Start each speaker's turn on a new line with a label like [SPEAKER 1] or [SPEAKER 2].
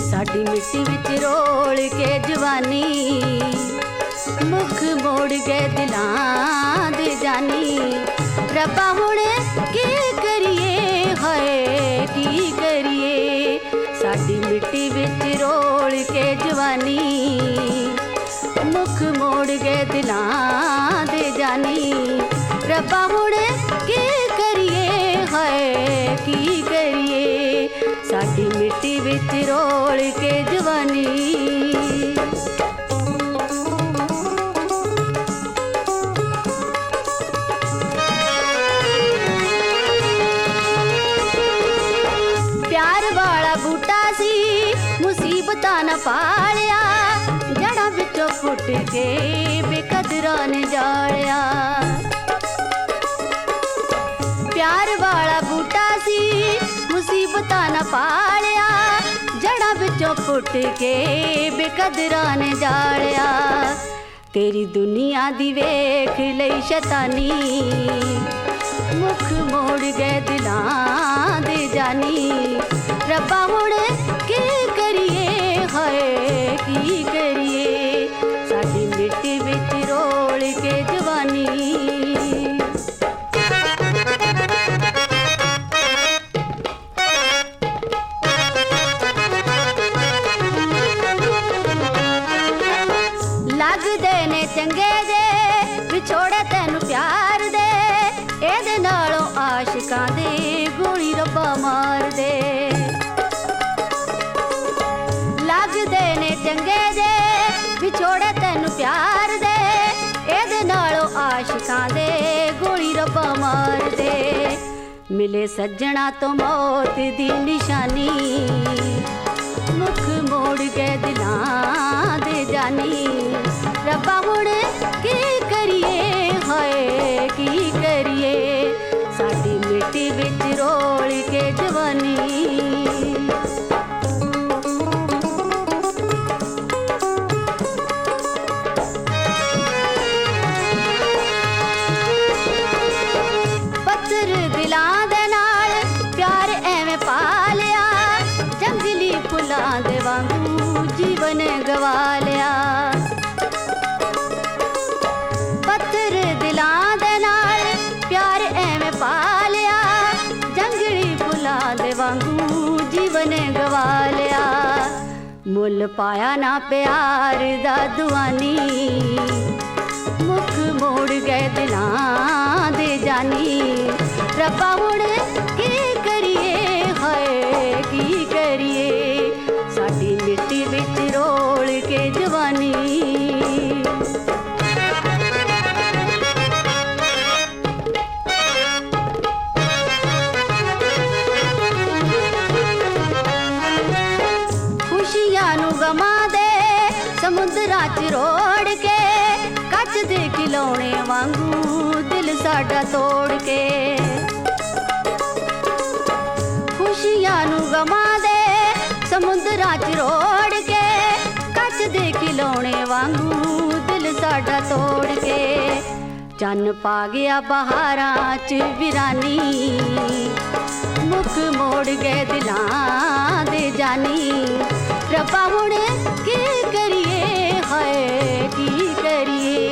[SPEAKER 1] साडी मिट्टी which role के जवानी, मुख मोड़ गए दिलां दे जानी। रब्बा हुण की करिए, हाय की करिए। साडी मिट्टी विच रोल के जवानी, मुख मोड़ गए दिलां दे जानी। रब्बा हुण की करिए, हाय की करिए। साडी मिट्टी विच रोल के जवानी। प्यार वाला बूटा सी मुसीबतां न पालिया, जड़ां विचों फुट के बेकदरां ने जालिया। प्यार वाला बूटा सी मुसीबतां न पालिया, जड़ां विचों फुट के बेकदरां ने जालिया। तेरी दुनिया दी वेख लई शैतानी, मुख मोड़ गए दिलां दे जानी। रब्बा हुण की करिए, हाय की करिए। साडी मिट्टी विच रोल के जवानी। लगदे ने चंगे जे विछोड़े तैनू प्यार दे, एदे नालों आशिकां दे गोली रब्बा मार दे। लगदे ने चंगे जे विछोड़े तैनू प्यार दे, एदे नालों आशिकां दे गोली रब्बा मार दे। मिले सज्जणा तो मौत दी निशानी, मुख मोड़ गए दिलां दे जानी। रब्बा हुण की करिए, हाय की करिए। साडी मिट्टी विच रोल के जवानी। पत्थर दिलां दे नाल प्यार एवें पालिया, जंगली फुलां दे वांगू जीवन गवा लिया। पत्थर दिलां दे नाल प्यार एवें पालिया, जंगली फुलां दे वांगू जीवन गवा लिया। मुल पाया ना प्यार दा दुआनी, मुख मोड़ गए दिलां दे जानी। रब्बा हुण की करिए, हाय की करिए। साडी मिट्टी विच रोल के जवानी। खुशियां नू गमां दे समुंदरां च रोड़ के, कच दे खिलौने वांगू दिल साडा तोड़ के। खुशियां नू गमां दे समुंदरां च रोड़ के, कच दे खिलौने वांगू दिल साडा तोड़ के। चन्न पा गया बहारां च वीरानी, मुख मोड़ गए दिलां दे जानी। रब्बा हुण की करिए, हाय की करिए।